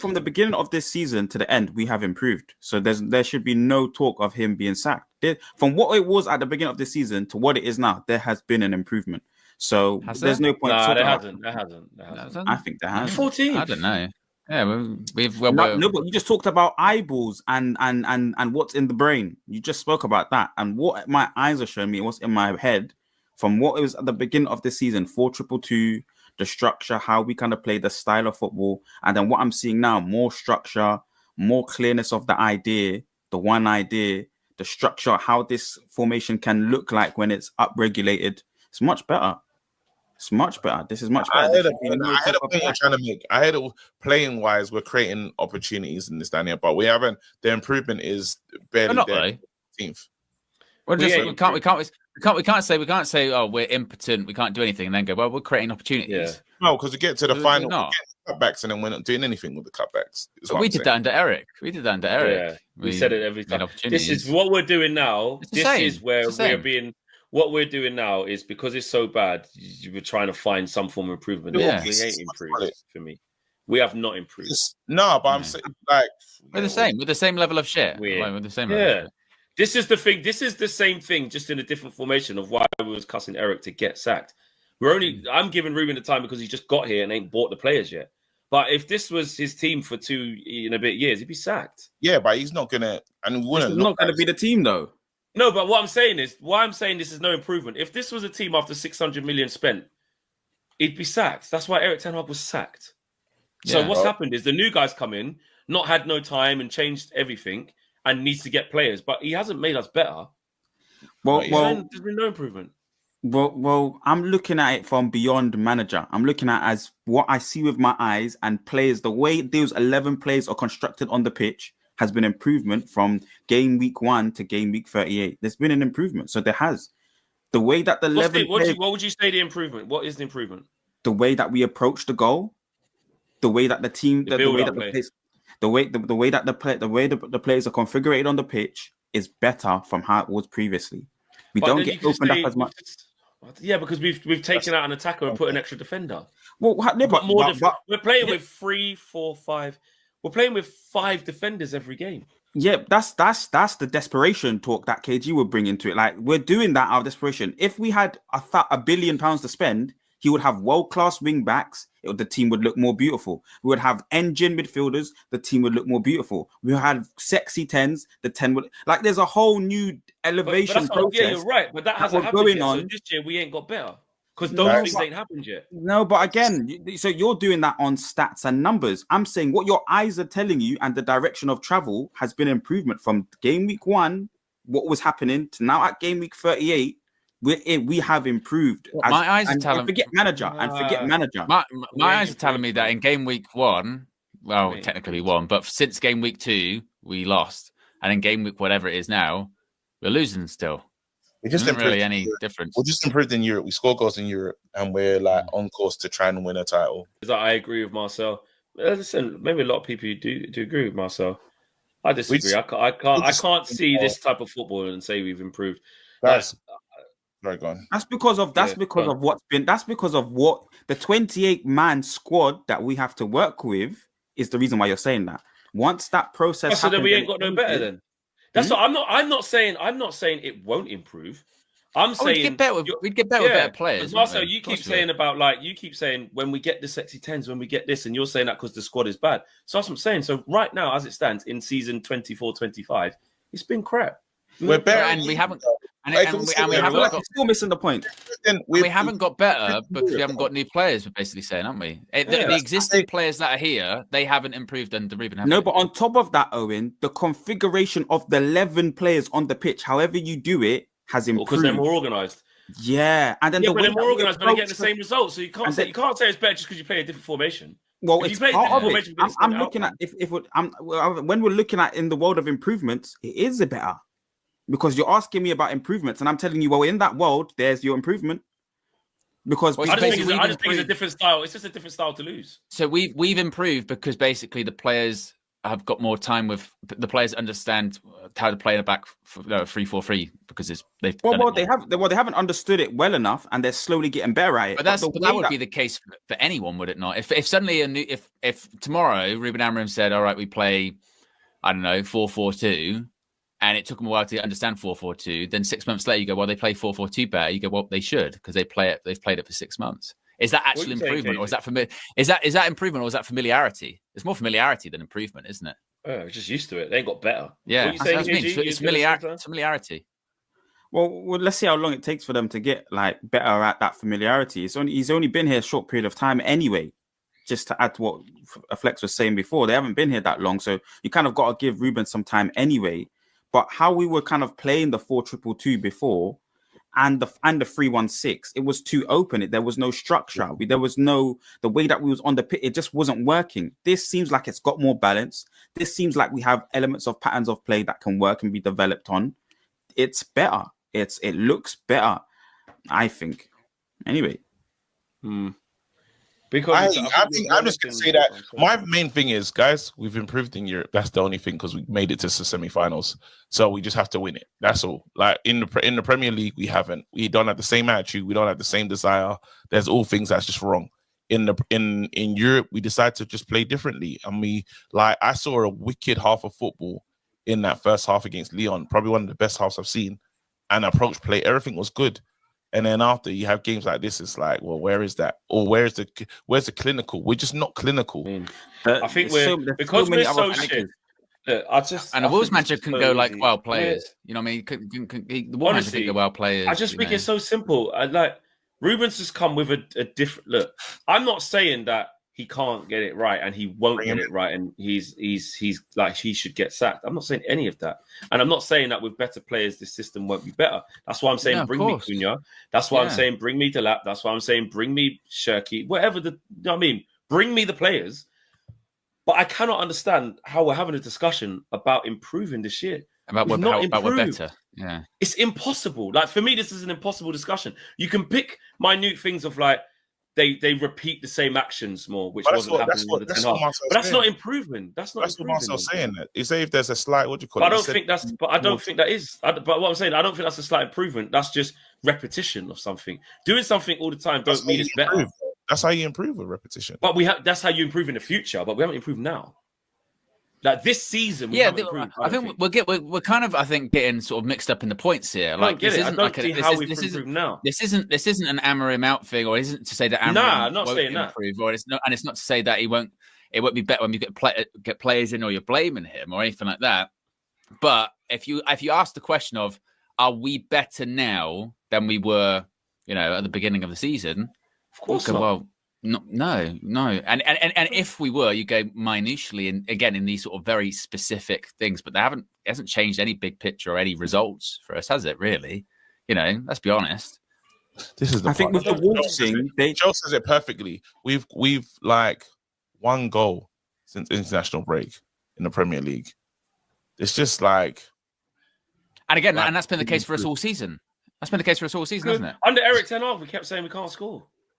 from the beginning of this season to the end, we have improved. So there should be no talk of him being sacked. From what it was at the beginning of the season to what it is now, there has been an improvement. So there's no point. Nah, there hasn't. I think there has. 14th. I don't know. Yeah, no, but you just talked about eyeballs and what's in the brain. You just spoke about that, and what my eyes are showing me, what's in my head, from what it was at the beginning of the season, 4-2-2, the structure, how we kind of play the style of football, and then what I'm seeing now, more structure, more clearness of the idea, the one idea, the structure, how this formation can look like when it's upregulated. It's much better. It's much better. This is much better. I had a point you're trying to make. I had playing wise, we're creating opportunities in this down here, but we haven't. The improvement is barely there. 15th. Well, we can't say oh, we're impotent, we can't do anything, and then go, well, we're creating opportunities. Yeah. No, because we get to the final, we get cutbacks, and then we're not doing anything with the cutbacks. We did that under Eric. Yeah. We said it every time. This is what we're doing now. This is where we're being. What we're doing now is because it's so bad, we're trying to find some form of improvement. Yeah. We ain't improved for me. We have not improved. No, but I'm saying like we're the same. With the same level of shit. We're the same. Yeah. This is the thing. This is the same thing, just in a different formation of why we was cussing Eric to get sacked. I'm giving Ruben the time because he just got here and ain't bought the players yet. But if this was his team for 2 and a bit years, he'd be sacked. Yeah, but he's not gonna, and he's not gonna be the team though. No, but what I'm saying is, why I'm saying this is no improvement. If this was a team after 600 million spent, he'd be sacked. That's why Eric Ten Hag was sacked. So what's happened is the new guys come in, not had no time and changed everything, and needs to get players, but he hasn't made us better. Well, there's been no improvement. Well, I'm looking at it from beyond manager. I'm looking at as what I see with my eyes and players. The way those 11 players are constructed on the pitch has been improvement from game week 1 to game week 38. There's been an improvement, so there has. The way that the 11 what would you say the improvement? What is the improvement? The way that we approach the goal, the way that the team, the way that the players, the way that the players are configured on the pitch is better from how it was previously. We don't get opened up as much. Yeah, because we've taken out an attacker and put an extra defender. Well, we're playing with 3, 4, 5. We're playing with 5 defenders every game. Yeah, that's the desperation talk that KG would bring into it. Like, we're doing that out of desperation. If we had £1 billion to spend, he would have world-class wing backs. The team would look more beautiful. We would have engine midfielders. The team would look more beautiful. We would have sexy 10s. The 10 would like. There's a whole new elevation process. Yeah, you're right. But that hasn't happened yet. So this year we ain't got better because those things ain't happened yet. No, but again, so you're doing that on stats and numbers. I'm saying what your eyes are telling you and the direction of travel has been improvement from game week 1, what was happening, to now at game week 38. We have improved. My eyes are telling me. Forget manager. My eyes are telling me that in game week 1, well, technically 1, but since game week 2, we lost. And in game week, whatever it is now, we're losing still. We just isn't really any difference. We're just improved in Europe. We score goals in Europe, and we're like on course to try and win a title. I agree with Marcel. Listen, maybe a lot of people do agree with Marcel. I disagree. I can't see this type of football and say we've improved. Right, go on. That's because of what the 28-man squad that we have to work with is the reason why you're saying that. Once that process so then we ain't got no better then. That's what I'm not saying it won't improve. I'm saying we'd get better with better players. Marcel, you keep saying when we get the sexy 10s, when we get this, and you're saying that because the squad is bad. So that's what I'm saying. So right now, as it stands in season 24-25, it's been crap. We're better, and we haven't. And we haven't got, still missing the point. We haven't got better because we haven't got new players. We're basically saying, aren't we? The existing players that are here, they haven't improved under Ruben. No, but on top of that, Owen, the configuration of the 11 players on the pitch, however you do it, has improved because they're more organised. Yeah, and then but they're more organised, but they get the same results. So you can't say it's better just because you play a different formation. Well, it's part of it. I'm looking at when we're looking at in the world of improvements, it is a better. Because you're asking me about improvements, and I'm telling you, well, in that world, there's your improvement. Because I just think it's a different style. It's just a different style to lose. So we've improved because basically the players have got more time with the players, understand how to play in a back 3-4-3 because they've they haven't understood it well enough, and they're slowly getting better at it. But that would be the case for anyone, would it not? If suddenly if tomorrow Ruben Amorim said, "All right, we play, I don't know, 4-4-2," and it took them a while to understand 4-4-2, then 6 months later you go, "Well, they play 4-4-2 better." You go, "Well, they should because they've played it for 6 months." Is that actual improvement, or is that is that improvement, or is that familiarity? It's more familiarity than improvement, isn't it? Oh, just used to it. They ain't got better. Yeah, it's familiarity. Well, let's see how long it takes for them to get like better at that familiarity. He's only been here a short period of time anyway. Just to add to what Flex was saying before, they haven't been here that long, so you kind of got to give Ruben some time anyway. But how we were kind of playing the 4-2-2 before, and the 3-1-6, it was too open. There was no structure. There was the way that we was on the pitch. It just wasn't working. This seems like it's got more balance. This seems like we have elements of patterns of play that can work and be developed on. It's better. It looks better, I think. Anyway. Because I think I'm just going to say that my main thing is, guys, we've improved in Europe. That's the only thing, because we made it to the semi-finals. So we just have to win it. That's all. Like in the Premier League, we haven't. We don't have the same attitude. We don't have the same desire. There's all things that's just wrong. In Europe, we decide to just play differently. And I saw a wicked half of football in that first half against Lyon. Probably one of the best halves I've seen. And approach play, everything was good. And then after you have games like this, it's like, well, where is that? Or where's the clinical? We're just not clinical. I think because we're so shit. And a Wolves manager can go like wild players. You know what I mean? The Wolves manager can go wild players. I just think it's so simple. Ruben's just come with a different look. I'm not saying that he can't get it right and he won't get it right, and he's like he should get sacked. I'm not saying any of that, and I'm not saying that with better players this system won't be better. That's why I'm saying bring me Cunha. That's why I'm saying bring me Delap. That's why I'm saying bring me Shirky. Whatever you know what I mean, bring me the players. But I cannot understand how we're having a discussion about improving this year. About we're better. Yeah, it's impossible. Like for me, this is an impossible discussion. You can pick minute things of like. They repeat the same actions more, which wasn't happening with the 10 half. But that's not improving. That's what Marcel's saying. That you say if there's a slight, what do you call it? I don't think that's. But I don't think that is. But what I'm saying, I don't think that's a slight improvement. That's just repetition of something. Doing something all the time don't mean it's better. That's how you improve with repetition. But that's how you improve in the future. But we haven't improved now. Like this season, I think we're kind of getting sort of mixed up in the points here. Like this isn't like this isn't an Amorim out thing, or isn't to say that Amorim not won't saying improve, or it's not to say that it won't be better when you get players in, or you're blaming him or anything like that. But if you ask the question of are we better now than we were, at the beginning of the season, of course not. Well, no, and if we were, you go minutely and again in these sort of very specific things, but it hasn't changed any big picture or any results for us, has it? Really, let's be honest. This is I think with the Wolves thing, Joe says it perfectly. We've like one goal since international break in the Premier League. It's just like, and again, and that's been the case for us all season. That's been the case for us all season, hasn't it? Under Eric Ten Hag, we kept saying we can't score.